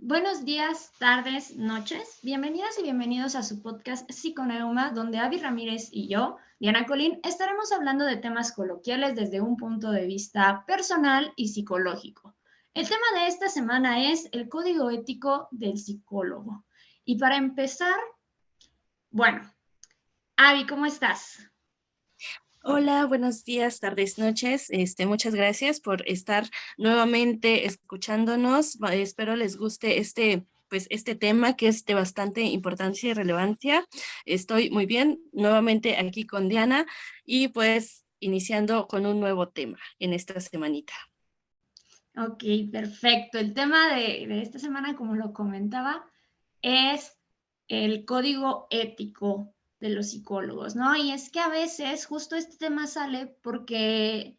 Buenos días, tardes, noches. Bienvenidas y bienvenidos a su podcast Psiconeuma, donde Avi Ramírez y yo, Diana Colín, estaremos hablando de temas coloquiales desde un punto de vista personal y psicológico. El tema de esta semana es el código ético del psicólogo. Y para empezar, bueno, Avi, ¿cómo estás? Hola, buenos días, tardes, noches. Muchas gracias por estar nuevamente escuchándonos. Espero les guste este tema que es de bastante importancia y relevancia. Estoy muy bien, nuevamente aquí con Diana y pues iniciando con un nuevo tema en esta semanita. Ok, perfecto. El tema de esta semana, como lo comentaba, es el código ético de los psicólogos, ¿no? Y es que a veces justo este tema sale porque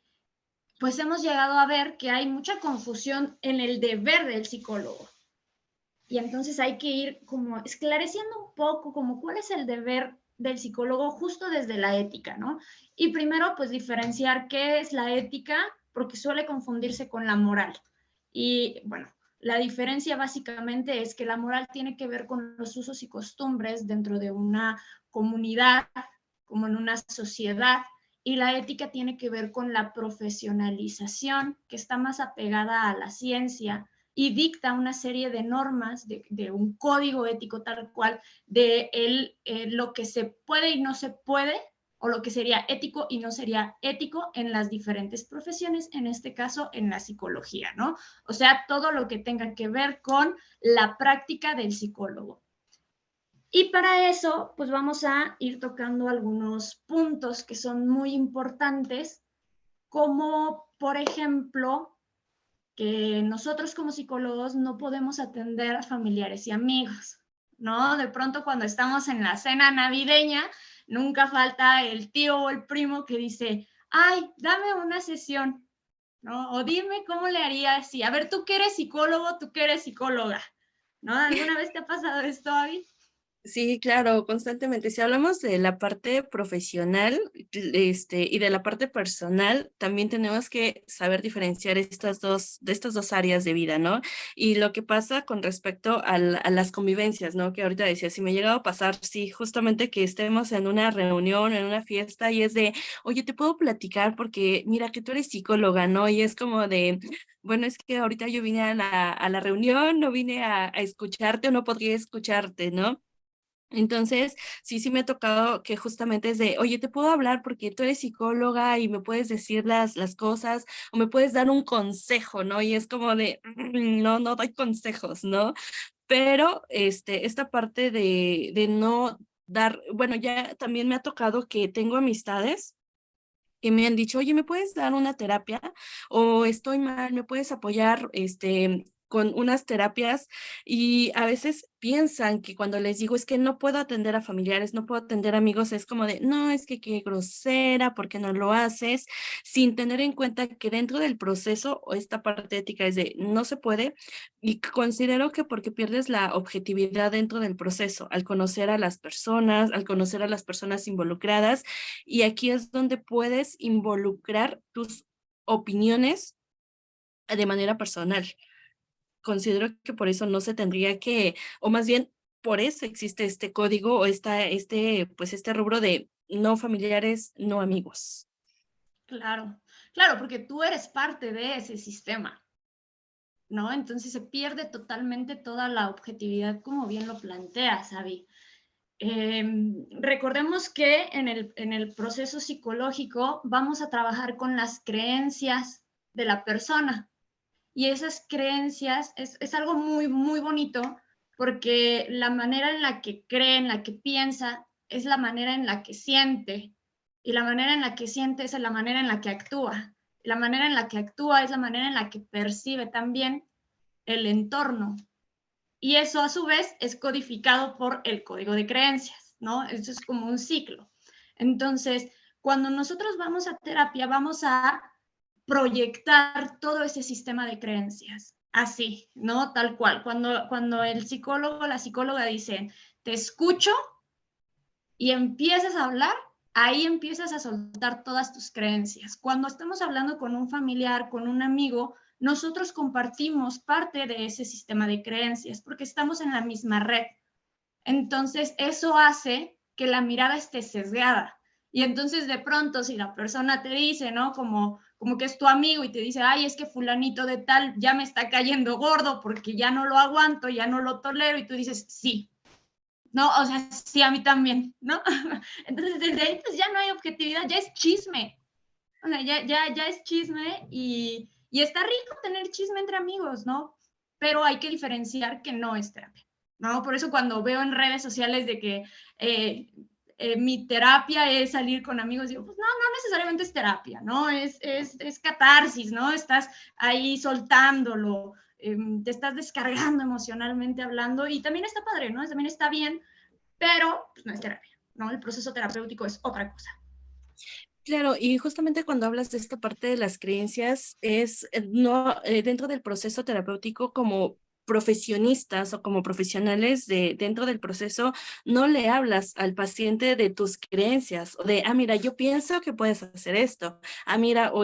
pues hemos llegado a ver que hay mucha confusión en el deber del psicólogo. Y entonces hay que ir como esclareciendo un poco como cuál es el deber del psicólogo justo desde la ética, ¿no? Y primero pues diferenciar qué es la ética porque suele confundirse con la moral. Y bueno, la diferencia básicamente es que la moral tiene que ver con los usos y costumbres dentro de una comunidad, como en una sociedad, y la ética tiene que ver con la profesionalización, que está más apegada a la ciencia y dicta una serie de normas, de un código ético tal cual, de lo que se puede y no se puede, o lo que sería ético y no sería ético en las diferentes profesiones, en este caso en la psicología, ¿no? O sea, todo lo que tenga que ver con la práctica del psicólogo. Y para eso, pues vamos a ir tocando algunos puntos que son muy importantes, como por ejemplo, que nosotros como psicólogos no podemos atender a familiares y amigos, ¿no? De pronto cuando estamos en la cena navideña, nunca falta el tío o el primo que dice, ay, dame una sesión, ¿no? O dime cómo le haría si, a ver, tú que eres psicólogo, tú que eres psicóloga, ¿no? ¿Alguna vez te ha pasado esto, Abby? Sí, claro, constantemente. Si hablamos de la parte profesional, y de la parte personal, también tenemos que saber diferenciar de estas dos áreas de vida, ¿no? Y lo que pasa con respecto a las convivencias, ¿no? Que ahorita decía, si me llegaba a pasar, sí, justamente que estemos en una reunión, en una fiesta, y es de, oye, te puedo platicar porque mira que tú eres psicóloga, ¿no? Y es como de, bueno, es que ahorita yo vine a la reunión, no vine a escucharte o no podría escucharte, ¿no? Entonces, sí me ha tocado que justamente es de, oye, te puedo hablar porque tú eres psicóloga y me puedes decir las cosas o me puedes dar un consejo, ¿no? Y es como de, no, no doy consejos, ¿no? Pero esta parte de no dar, bueno, ya también me ha tocado que tengo amistades que me han dicho: "Oye, ¿me puedes dar una terapia? O estoy mal, ¿me puedes apoyar, con unas terapias?". Y a veces piensan que cuando les digo: "Es que no puedo atender a familiares, no puedo atender a amigos", es como de: "No, es que qué grosera, ¿por qué no lo haces?". Sin tener en cuenta que dentro del proceso, o esta parte ética es de: "No se puede", y considero que porque pierdes la objetividad dentro del proceso, al conocer a las personas involucradas, y aquí es donde puedes involucrar tus opiniones de manera personal. Considero que por eso no se tendría que, o más bien, por eso existe este código o pues, este rubro de no familiares, no amigos. Claro, claro, porque tú eres parte de ese sistema, ¿no? Entonces se pierde totalmente toda la objetividad, como bien lo planteas, Abby. Recordemos que en el proceso psicológico vamos a trabajar con las creencias de la persona y esas creencias es algo muy, muy bonito porque la manera en la que cree, en la que piensa, es la manera en la que siente y la manera en la que siente es la manera en la que actúa. La manera en la que actúa es la manera en la que percibe también el entorno y eso a su vez es codificado por el código de creencias, ¿no? Eso es como un ciclo. Entonces, cuando nosotros vamos a terapia, vamos a proyectar todo ese sistema de creencias, así, ¿no? Tal cual. Cuando el psicólogo, la psicóloga dicen, te escucho y empiezas a hablar, ahí empiezas a soltar todas tus creencias. Cuando estamos hablando con un familiar, con un amigo, nosotros compartimos parte de ese sistema de creencias porque estamos en la misma red. Entonces, eso hace que la mirada esté sesgada. Y entonces, de pronto, si la persona te dice, ¿no? Como que es tu amigo y te dice, ay, es que fulanito de tal ya me está cayendo gordo porque ya no lo aguanto, ya no lo tolero, y tú dices, sí, ¿no? O sea, sí, a mí también, ¿no? Entonces, desde ahí, pues ya no hay objetividad, ya es chisme. O sea, ya es chisme y está rico tener chisme entre amigos, ¿no? Pero hay que diferenciar que no es terapia, ¿no? Por eso cuando veo en redes sociales de que mi terapia es salir con amigos, digo, pues no necesariamente es terapia, ¿no? Es catarsis, ¿no? Estás ahí soltándolo, te estás descargando emocionalmente hablando y también está padre, ¿no? También está bien, pero pues, no es terapia, ¿no? El proceso terapéutico es otra cosa. Claro, y justamente cuando hablas de esta parte de las creencias, es no dentro del proceso terapéutico como profesionistas o como profesionales dentro del proceso, no le hablas al paciente de tus creencias o de, mira, yo pienso que puedes hacer esto. Mira, o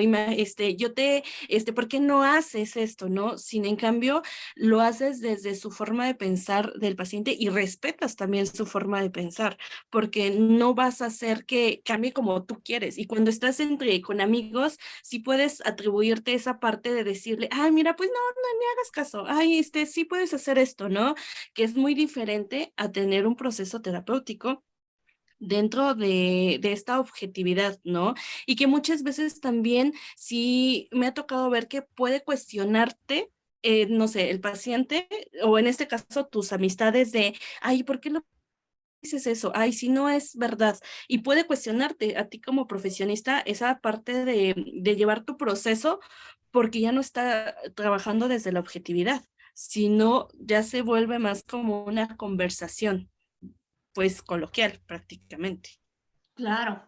¿por qué no haces esto? ¿No? Sin en cambio, lo haces desde su forma de pensar del paciente y respetas también su forma de pensar porque no vas a hacer que cambie como tú quieres. Y cuando estás con amigos, sí puedes atribuirte esa parte de decirle, ay, mira, pues no me hagas caso, ay, sí puedes hacer esto, ¿no? Que es muy diferente a tener un proceso terapéutico dentro de esta objetividad, ¿no? Y que muchas veces también sí me ha tocado ver que puede cuestionarte, no sé, el paciente o en este caso tus amistades de, ay, ¿por qué lo dices eso? Ay, si no es verdad. Y puede cuestionarte a ti como profesionista esa parte de llevar tu proceso porque ya no está trabajando desde la objetividad, sino ya se vuelve más como una conversación, pues coloquial prácticamente. Claro,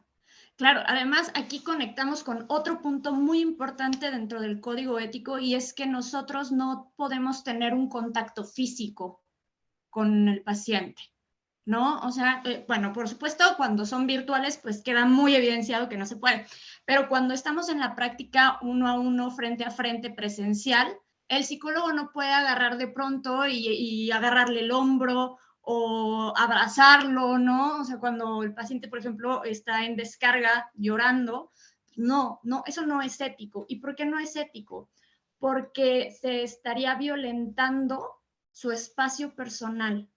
claro. Además, aquí conectamos con otro punto muy importante dentro del código ético y es que nosotros no podemos tener un contacto físico con el paciente, ¿no? O sea, bueno, por supuesto, cuando son virtuales, pues queda muy evidenciado que no se puede, pero cuando estamos en la práctica uno a uno, frente a frente, presencial, el psicólogo no puede agarrar de pronto y agarrarle el hombro o abrazarlo, ¿no? O sea, cuando el paciente, por ejemplo, está en descarga llorando, no, eso no es ético. ¿Y por qué no es ético? Porque se estaría violentando su espacio personal.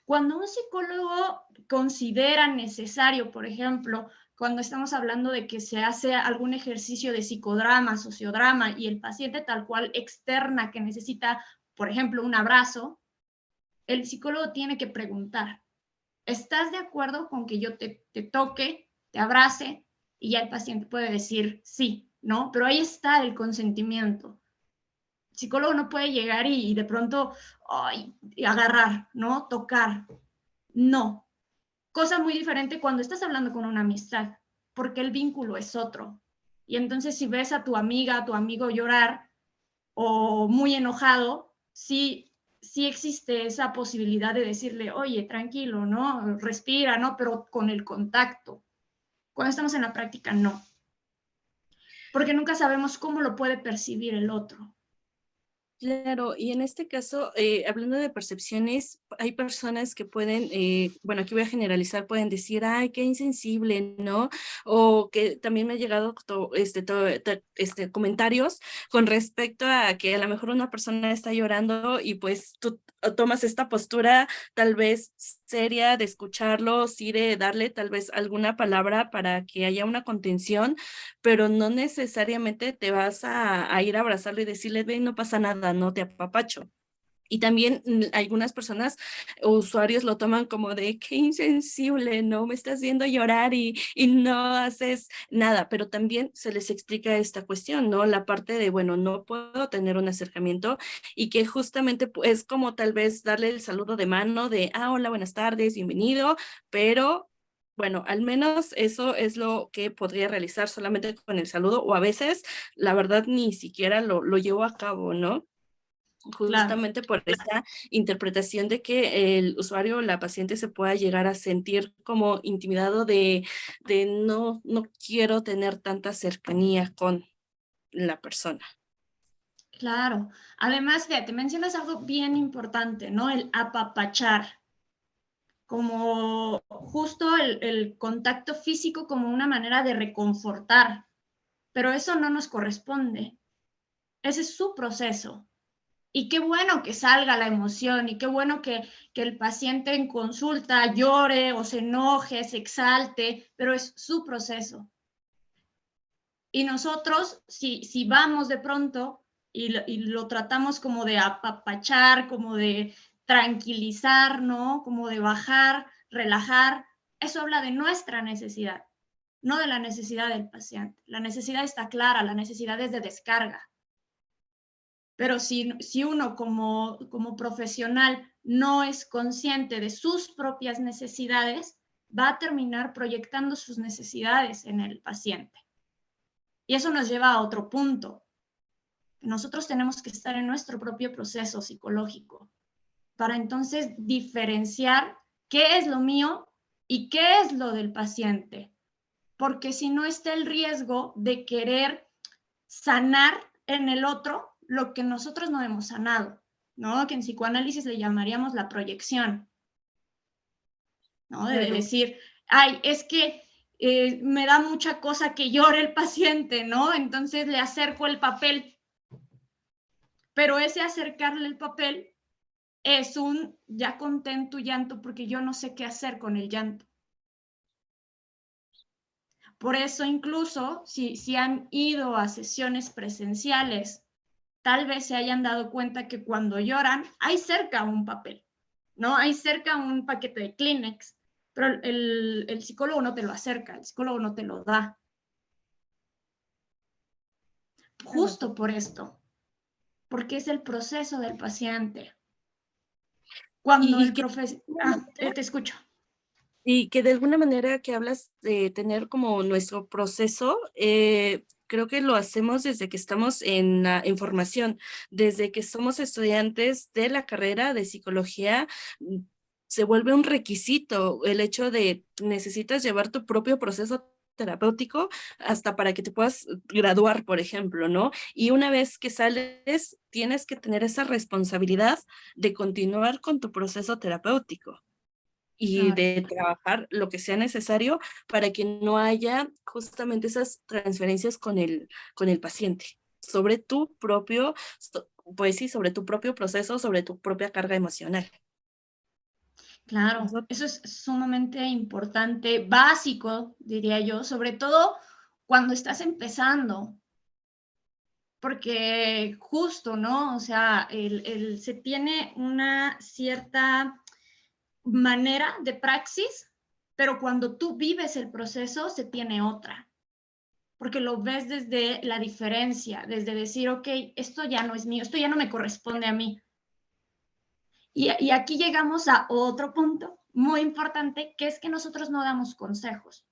Cuando un psicólogo considera necesario, por ejemplo, cuando estamos hablando de que se hace algún ejercicio de psicodrama, sociodrama, y el paciente tal cual externa que necesita, por ejemplo, un abrazo, el psicólogo tiene que preguntar, ¿estás de acuerdo con que yo te toque, te abrace? Y ya el paciente puede decir sí, ¿no? Pero ahí está el consentimiento. El psicólogo no puede llegar y de pronto y agarrar, ¿no? Tocar. No. Cosa muy diferente cuando estás hablando con una amistad, porque el vínculo es otro. Y entonces si ves a tu amiga, a tu amigo llorar o muy enojado, sí existe esa posibilidad de decirle, oye, tranquilo, ¿no? Respira, ¿no? Pero con el contacto. Cuando estamos en la práctica, no. Porque nunca sabemos cómo lo puede percibir el otro. Claro, y en este caso, hablando de percepciones, hay personas que pueden, bueno, aquí voy a generalizar, pueden decir, ay, qué insensible, ¿no? O que también me ha llegado comentarios con respecto a que a lo mejor una persona está llorando y pues tú tomas esta postura tal vez seria de escucharlo, sí de darle tal vez alguna palabra para que haya una contención, pero no necesariamente te vas a ir a abrazarlo y decirle, ven, no pasa nada, no te apapacho. Y también algunas personas, usuarios lo toman como de qué insensible, ¿no? Me estás viendo llorar y no haces nada, pero también se les explica esta cuestión, ¿no? La parte de, bueno, no puedo tener un acercamiento y que justamente es como tal vez darle el saludo de mano de, hola, buenas tardes, bienvenido, pero bueno, al menos eso es lo que podría realizar solamente con el saludo o a veces, la verdad, ni siquiera lo llevo a cabo, ¿no? Claro. Justamente por esta interpretación de que el usuario o la paciente se pueda llegar a sentir como intimidado de no quiero tener tanta cercanía con la persona. Claro. Además, fíjate, mencionas algo bien importante, ¿no? El apapachar, como justo el contacto físico como una manera de reconfortar, pero eso no nos corresponde. Ese es su proceso. Y qué bueno que salga la emoción y qué bueno que el paciente en consulta llore o se enoje, se exalte, pero es su proceso. Y nosotros, si vamos de pronto y lo tratamos como de apapachar, como de tranquilizar, ¿no? Como de bajar, relajar, eso habla de nuestra necesidad, no de la necesidad del paciente. La necesidad está clara, la necesidad es de descarga. Pero si uno como profesional no es consciente de sus propias necesidades, va a terminar proyectando sus necesidades en el paciente. Y eso nos lleva a otro punto. Nosotros tenemos que estar en nuestro propio proceso psicológico para entonces diferenciar qué es lo mío y qué es lo del paciente. Porque si no está el riesgo de querer sanar en el otro lo que nosotros no hemos sanado, ¿no? Que en psicoanálisis le llamaríamos la proyección, ¿no? De Claro. decir, ay, es que me da mucha cosa que llore el paciente, ¿no? Entonces le acerco el papel, pero ese acercarle el papel es un ya contén tu llanto porque yo no sé qué hacer con el llanto. Por eso incluso si han ido a sesiones presenciales, tal vez se hayan dado cuenta que cuando lloran hay cerca un papel, ¿no? Hay cerca un paquete de Kleenex, pero el psicólogo no te lo acerca, el psicólogo no te lo da. Claro. Justo por esto, porque es el proceso del paciente. Cuando Y el que profesor... te escucho. Y que de alguna manera que hablas de tener como nuestro proceso, creo que lo hacemos desde que estamos en formación, desde que somos estudiantes de la carrera de psicología, se vuelve un requisito el hecho de necesitas llevar tu propio proceso terapéutico hasta para que te puedas graduar, por ejemplo, ¿no? Y una vez que sales, tienes que tener esa responsabilidad de continuar con tu proceso terapéutico y Claro. de trabajar lo que sea necesario para que no haya justamente esas transferencias con el paciente sobre tu propio, pues sí, sobre tu propio proceso, sobre tu propia carga emocional. Claro, Eso eso es sumamente importante, básico, diría yo, sobre todo cuando estás empezando, porque justo, ¿no? O sea, se tiene una cierta manera de praxis, pero cuando tú vives el proceso se tiene otra, porque lo ves desde la diferencia, desde decir, ok, esto ya no es mío, esto ya no me corresponde a mí. Y aquí llegamos a otro punto muy importante, que es que nosotros no damos consejos,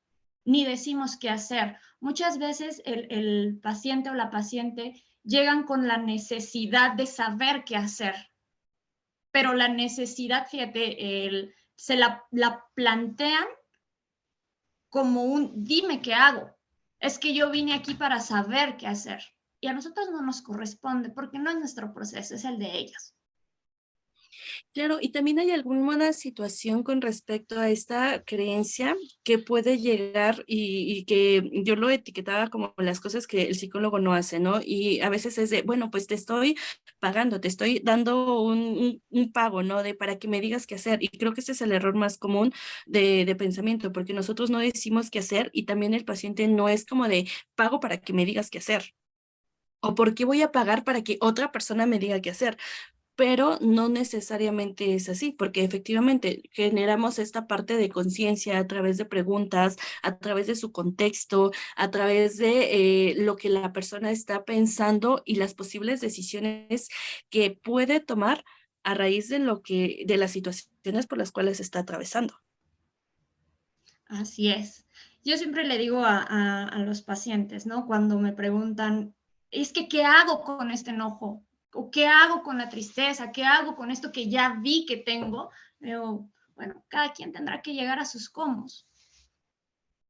ni decimos qué hacer. Muchas veces el paciente o la paciente llegan con la necesidad de saber qué hacer, pero la necesidad, fíjate, se la plantean como un dime qué hago. Es que yo vine aquí para saber qué hacer. Y a nosotros no nos corresponde porque no es nuestro proceso, es el de ellos. claro, y también hay alguna situación con respecto a esta creencia que puede llegar y que yo lo etiquetaba como las cosas que el psicólogo no hace, ¿no? Y a veces es de, bueno, pues te estoy pagando, te estoy dando un pago, ¿no? De para que me digas qué hacer. Y creo que ese es el error más común de pensamiento, porque nosotros no decimos qué hacer y también el paciente no es como de pago para que me digas qué hacer. ¿O por qué voy a pagar para que otra persona me diga qué hacer? Pero no necesariamente es así, porque efectivamente generamos esta parte de conciencia a través de preguntas, a través de su contexto, a través de lo que la persona está pensando y las posibles decisiones que puede tomar a raíz de de las situaciones por las cuales está atravesando. Así es. Yo siempre le digo a los pacientes, ¿no? Cuando me preguntan, es que, ¿qué hago con este enojo? ¿O qué hago con la tristeza? ¿Qué hago con esto que ya vi que tengo? Digo, bueno, cada quien tendrá que llegar a sus comos.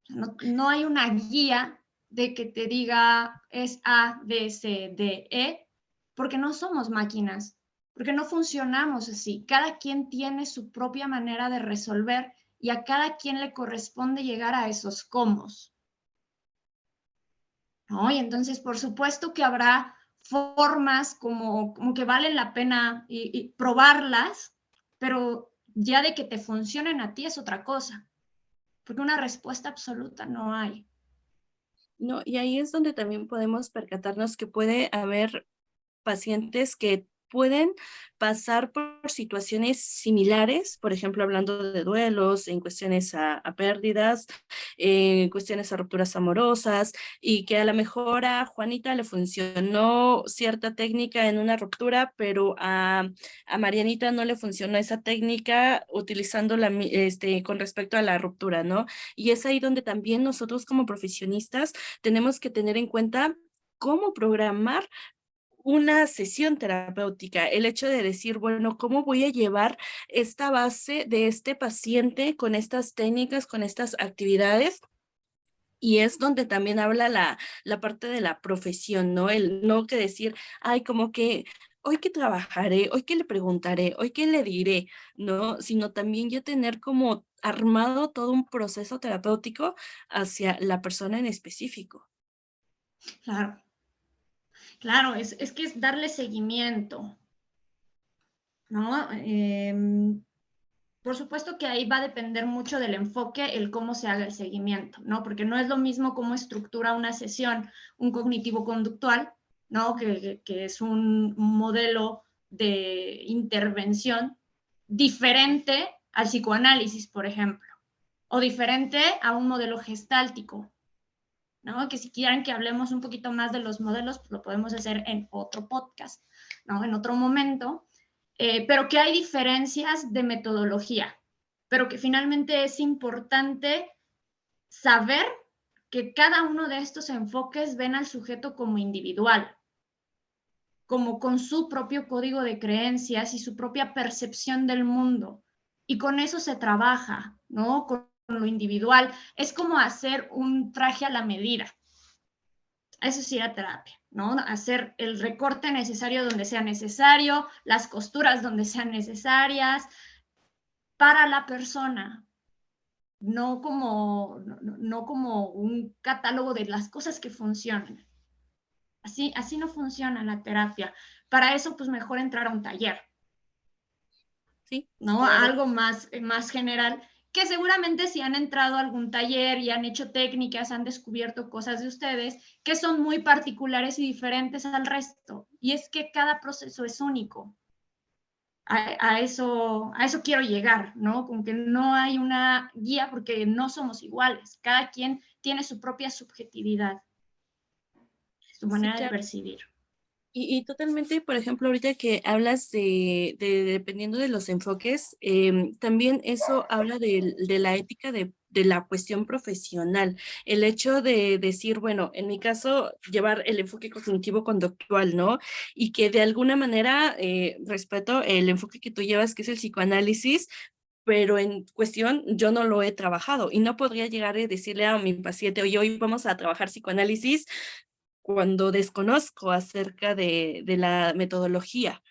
No hay una guía de que te diga es A, B, C, D, E, porque no somos máquinas, porque no funcionamos así. Cada quien tiene su propia manera de resolver y a cada quien le corresponde llegar a esos cómo, ¿no? Y entonces, por supuesto que habrá formas como que valen la pena y probarlas, pero ya de que te funcionen a ti es otra cosa, porque una respuesta absoluta no hay. No, y ahí es donde también podemos percatarnos que puede haber pacientes que pueden pasar por situaciones similares, por ejemplo, hablando de duelos, en cuestiones a pérdidas, en cuestiones a rupturas amorosas, y que a lo mejor a Juanita le funcionó cierta técnica en una ruptura, pero a Marianita no le funcionó esa técnica utilizando con respecto a la ruptura, ¿no? Y es ahí donde también nosotros como profesionistas tenemos que tener en cuenta cómo programar una sesión terapéutica, el hecho de decir, bueno, ¿cómo voy a llevar esta base de este paciente con estas técnicas, con estas actividades? Y es donde también habla la parte de la profesión, ¿no? El no que decir, ay, como que hoy que trabajaré, hoy que le preguntaré, hoy que le diré, ¿no? Sino también yo tener como armado todo un proceso terapéutico hacia la persona en específico. Claro, claro, es que es darle seguimiento, ¿no? Por supuesto que ahí va a depender mucho del enfoque, el cómo se haga el seguimiento, ¿no? Porque no es lo mismo cómo estructura una sesión un cognitivo-conductual, ¿no? Que es un modelo de intervención diferente al psicoanálisis, por ejemplo, o diferente a un modelo gestáltico, ¿no? Que si quieren que hablemos un poquito más de los modelos, pues lo podemos hacer en otro podcast, ¿no? En otro momento, pero que hay diferencias de metodología, pero que finalmente es importante saber que cada uno de estos enfoques ven al sujeto como individual, como con su propio código de creencias y su propia percepción del mundo. Y con eso se trabaja, ¿no? Con lo individual. Es como hacer un traje a la medida. Eso sí era terapia, ¿no? Hacer el recorte necesario donde sea necesario, las costuras donde sean necesarias, para la persona, no como un catálogo de las cosas que funcionan. Así no funciona la terapia. Para eso, pues mejor entrar a un taller, Sí, ¿no? claro. Algo más general, que seguramente si han entrado a algún taller y han hecho técnicas, han descubierto cosas de ustedes que son muy particulares y diferentes al resto. Y es que cada proceso es único. A eso quiero llegar, ¿no? Como que no hay una guía porque no somos iguales. Cada quien tiene su propia subjetividad, su Sí, manera de claro. percibir. Y totalmente, por ejemplo, ahorita que hablas de dependiendo de los enfoques, también eso habla de la ética de la cuestión profesional. El hecho de decir, bueno, en mi caso, llevar el enfoque cognitivo-conductual, ¿no? Y que de alguna manera respeto el enfoque que tú llevas, que es el psicoanálisis, pero en cuestión yo no lo he trabajado y no podría llegar y decirle a mi paciente, oye, hoy vamos a trabajar psicoanálisis cuando desconozco acerca de la metodología.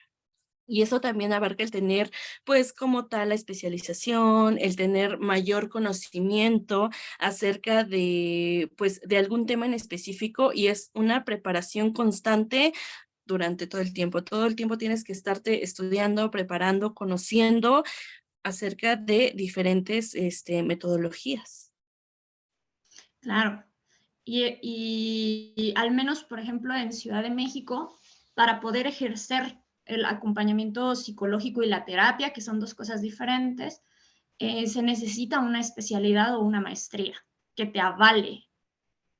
Y eso también abarca el tener, pues, como tal, la especialización, el tener mayor conocimiento acerca de, pues, de algún tema en específico, y es una preparación constante durante todo el tiempo. Todo el tiempo tienes que estarte estudiando, preparando, conociendo acerca de diferentes, metodologías. Claro. Y al menos, por ejemplo, en Ciudad de México, para poder ejercer el acompañamiento psicológico y la terapia, que son dos cosas diferentes, se necesita una especialidad o una maestría que te avale,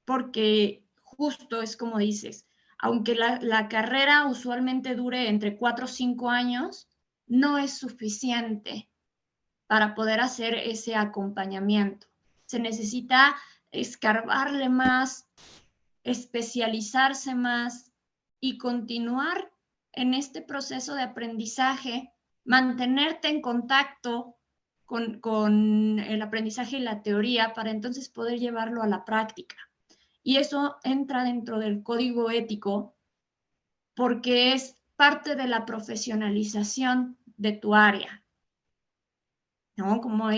porque justo es como dices, aunque la carrera usualmente dure entre 4 o 5 años, no es suficiente para poder hacer ese acompañamiento. Se necesita escarbarle más, especializarse más y continuar en este proceso de aprendizaje, mantenerte en contacto con el aprendizaje y la teoría para entonces poder llevarlo a la práctica. Y eso entra dentro del código ético porque es parte de la profesionalización de tu área, ¿no? Como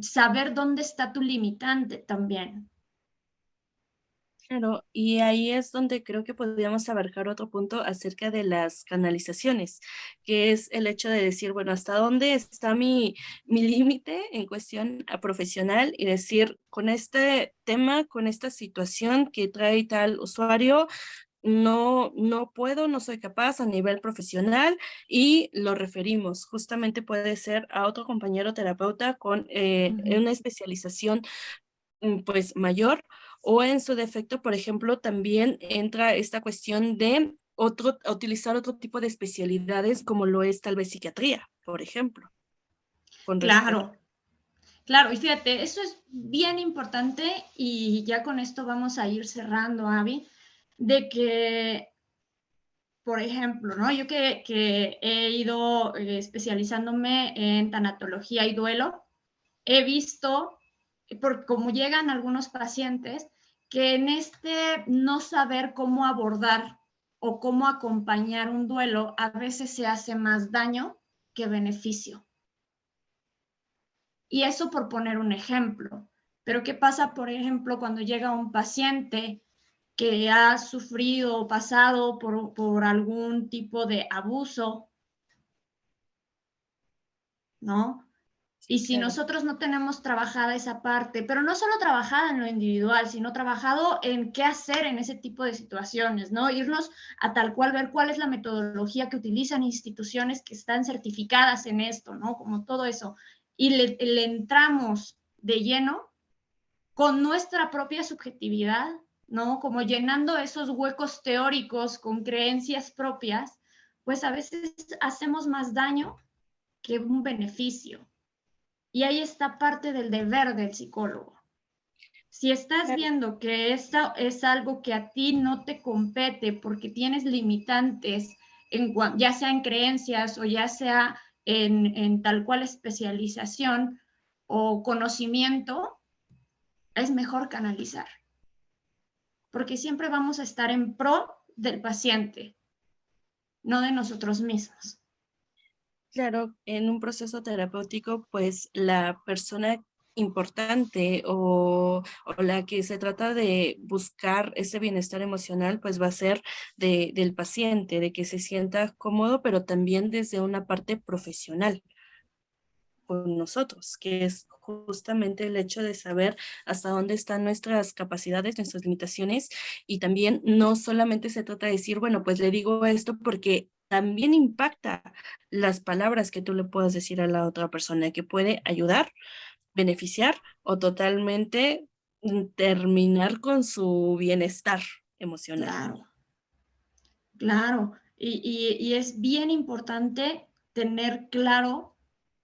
saber dónde está tu limitante también. Claro, y ahí es donde creo que podríamos abarcar otro punto acerca de las canalizaciones, que es el hecho de decir, bueno, ¿hasta dónde está mi límite en cuestión profesional? Y decir, con este tema, con esta situación que trae tal usuario, no puedo, no soy capaz a nivel profesional y lo referimos. Justamente puede ser a otro compañero terapeuta con Ujú. una especialización pues mayor, o en su defecto, por ejemplo, también entra esta cuestión de utilizar otro tipo de especialidades como lo es tal vez psiquiatría, por ejemplo, con respecto. Claro, claro, y fíjate, eso es bien importante y ya con esto vamos a ir cerrando, Avi, de que, por ejemplo, ¿no? Yo que he ido especializándome en tanatología y duelo, he visto, por cómo llegan algunos pacientes, que en este no saber cómo abordar o cómo acompañar un duelo, a veces se hace más daño que beneficio. Y eso por poner un ejemplo. Pero ¿qué pasa, por ejemplo, cuando llega un paciente que ha sufrido o pasado por algún tipo de abuso, ¿no? Sí, Y si claro. nosotros no tenemos trabajada esa parte, pero no solo trabajada en lo individual, sino trabajado en qué hacer en ese tipo de situaciones, ¿no? Irnos a tal cual, ver cuál es la metodología que utilizan instituciones que están certificadas en esto, ¿no? Como todo eso. Y le entramos de lleno con nuestra propia subjetividad, ¿no? Como llenando esos huecos teóricos con creencias propias, pues a veces hacemos más daño que un beneficio. Y ahí está parte del deber del psicólogo. Si estás Claro. viendo que esto es algo que a ti no te compete porque tienes limitantes, ya sea en creencias o ya sea en tal cual especialización o conocimiento, es mejor canalizar, porque siempre vamos a estar en pro del paciente, no de nosotros mismos. Claro, en un proceso terapéutico, pues la persona importante o la que se trata de buscar ese bienestar emocional, pues va a ser del paciente, de que se sienta cómodo, pero también desde una parte profesional con nosotros, que es justamente el hecho de saber hasta dónde están nuestras capacidades, nuestras limitaciones, y también no solamente se trata de decir, bueno, pues le digo esto porque también impacta las palabras que tú le puedas decir a la otra persona, que puede ayudar, beneficiar o totalmente terminar con su bienestar emocional. Claro, claro. Y es bien importante tener claro,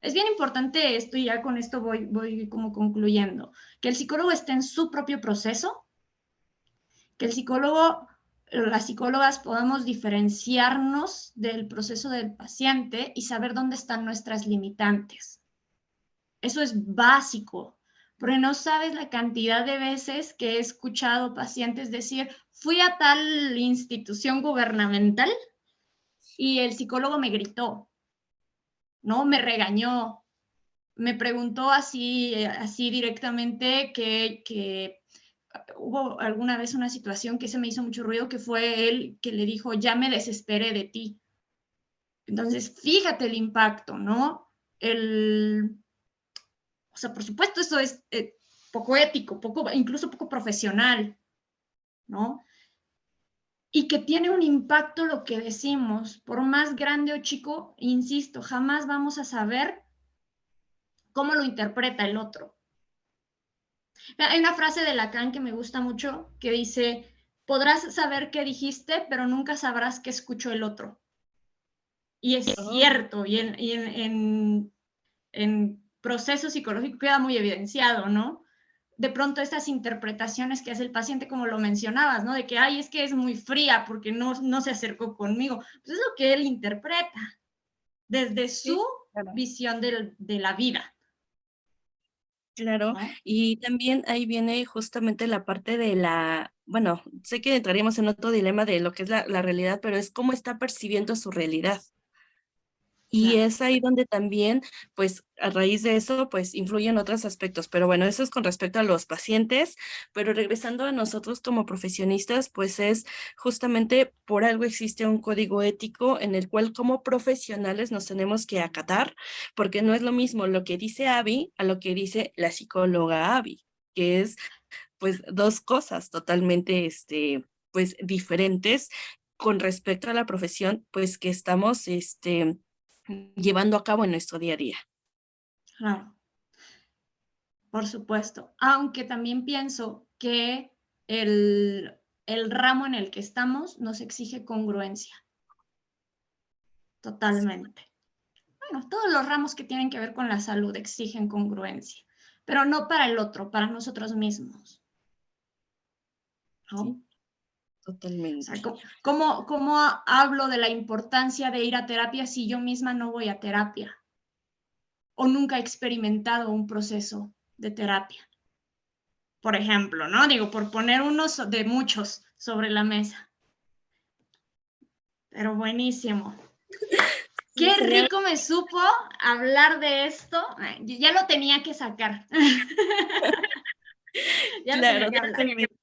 es bien importante esto, y ya con esto voy como concluyendo, que el psicólogo esté en su propio proceso, que el psicólogo, las psicólogas podamos diferenciarnos del proceso del paciente y saber dónde están nuestras limitantes. Eso es básico, porque no sabes la cantidad de veces que he escuchado pacientes decir, fui a tal institución gubernamental y el psicólogo me gritó, ¿no? Me regañó, me preguntó así directamente que hubo alguna vez una situación que se me hizo mucho ruido, que fue él que le dijo, ya me desesperé de ti. Entonces, fíjate el impacto, ¿no? O sea, por supuesto, eso es poco ético, incluso poco profesional, ¿no? Y que tiene un impacto lo que decimos, por más grande o chico, insisto, jamás vamos a saber cómo lo interpreta el otro. Hay una frase de Lacan que me gusta mucho que dice, podrás saber qué dijiste, pero nunca sabrás qué escuchó el otro. Y es Oh, cierto, en proceso psicológico queda muy evidenciado, ¿no? De pronto estas interpretaciones que hace el paciente, como lo mencionabas, ¿no? De que, ay, es que es muy fría porque no se acercó conmigo. Pues es lo que él interpreta desde su sí, claro. visión de la vida, Claro, ¿no? y también ahí viene justamente la parte de bueno, sé que entraríamos en otro dilema de lo que es la realidad, pero es cómo está percibiendo su realidad. Y Claro. es ahí donde también, pues, a raíz de eso, pues, influyen otros aspectos. Pero bueno, eso es con respecto a los pacientes, pero regresando a nosotros como profesionistas, pues, es justamente por algo existe un código ético en el cual como profesionales nos tenemos que acatar, porque no es lo mismo lo que dice Abby a lo que dice la psicóloga Abby, que es, pues, 2 cosas totalmente, pues, diferentes con respecto a la profesión, pues, que estamos, llevando a cabo en nuestro día a día. Claro, por supuesto. Aunque también pienso que el ramo en el que estamos nos exige congruencia, totalmente. Bueno, todos los ramos que tienen que ver con la salud exigen congruencia, pero no para el otro, para nosotros mismos, Sí, ¿no? O sea, totalmente. ¿cómo hablo de la importancia de ir a terapia si yo misma no voy a terapia o nunca he experimentado un proceso de terapia? Por ejemplo, ¿no? Digo, por poner unos de muchos sobre la mesa, pero buenísimo. Sí, Qué sería rico me supo hablar de esto. Ya lo tenía que sacar. Ya lo tenía claro, que hablar. totalmente.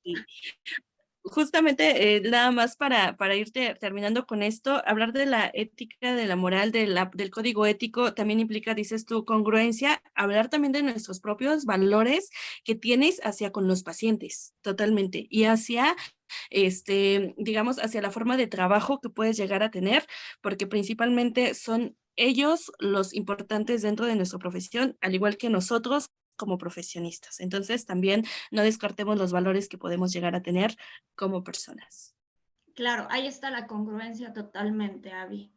Justamente, nada más para irte terminando con esto, hablar de la ética, de la moral, del código ético, también implica, dices tú, congruencia, hablar también de nuestros propios valores que tienes hacia con los pacientes, totalmente, y hacia, digamos, hacia la forma de trabajo que puedes llegar a tener, porque principalmente son ellos los importantes dentro de nuestra profesión, al igual que nosotros como profesionistas. Entonces, también no descartemos los valores que podemos llegar a tener como personas. Claro, ahí está la congruencia totalmente, Avi.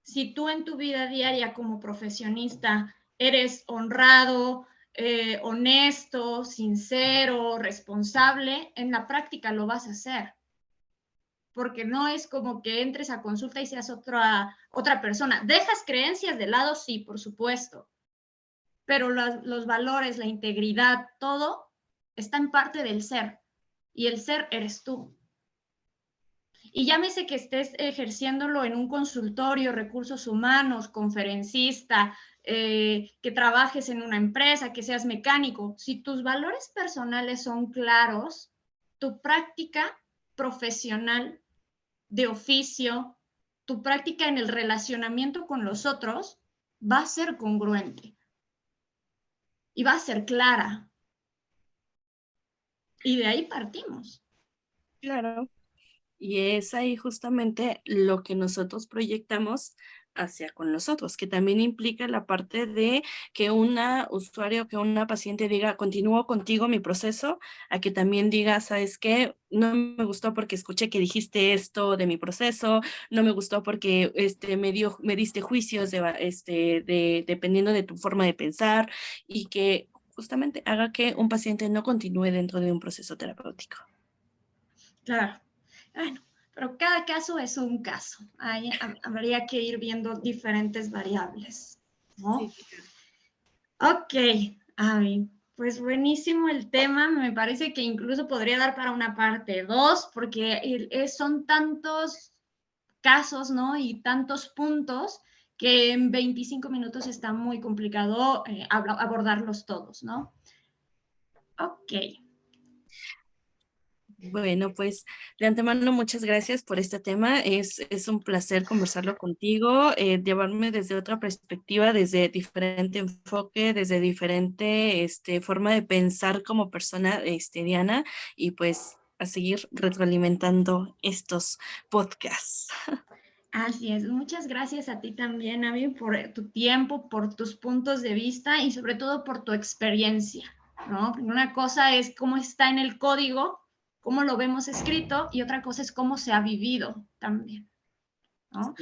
Si tú en tu vida diaria como profesionista eres honrado, honesto, sincero, responsable, en la práctica lo vas a hacer. Porque no es como que entres a consulta y seas otra persona. ¿Dejas creencias de lado? Sí, por supuesto. Pero los valores, la integridad, todo está en parte del ser. Y el ser eres tú. Y llámese que estés ejerciéndolo en un consultorio, recursos humanos, conferencista, que trabajes en una empresa, que seas mecánico. Si tus valores personales son claros, tu práctica profesional de oficio, tu práctica en el relacionamiento con los otros va a ser congruente y va a ser clara. Y de ahí partimos. Claro. Y es ahí justamente lo que nosotros proyectamos hacia con nosotros, que también implica la parte de que una usuario, que una paciente diga, continúo contigo mi proceso, a que también diga, ¿sabes qué? No me gustó porque escuché que dijiste esto de mi proceso, no me gustó porque me diste juicios dependiendo de tu forma de pensar y que justamente haga que un paciente no continúe dentro de un proceso terapéutico. Claro. Bueno, pero cada caso es un caso. Ahí habría que ir viendo diferentes variables, ¿no? Sí, claro. Ok, Avi, pues buenísimo el tema. Me parece que incluso podría dar para una parte 2, porque son tantos casos, ¿no? Y tantos puntos que en 25 minutos está muy complicado abordarlos todos, ¿no? Ok, Bueno, pues de antemano muchas gracias por este tema. Es un placer conversarlo contigo, llevarme desde otra perspectiva, desde diferente enfoque, desde diferente forma de pensar como persona, Diana, y pues a seguir retroalimentando estos podcasts. así es. Muchas gracias a ti también, Avi, por tu tiempo, por tus puntos de vista y sobre todo por tu experiencia, ¿no? Una cosa es cómo está en el código, cómo lo vemos escrito y otra cosa es cómo se ha vivido también, ¿no?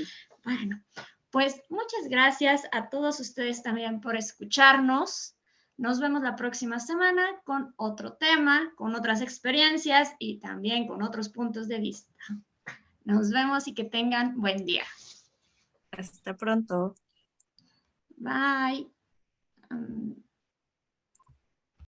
Bueno, pues muchas gracias a todos ustedes también por escucharnos. Nos vemos la próxima semana con otro tema, con otras experiencias y también con otros puntos de vista. Nos vemos y que tengan buen día. Hasta pronto. Bye.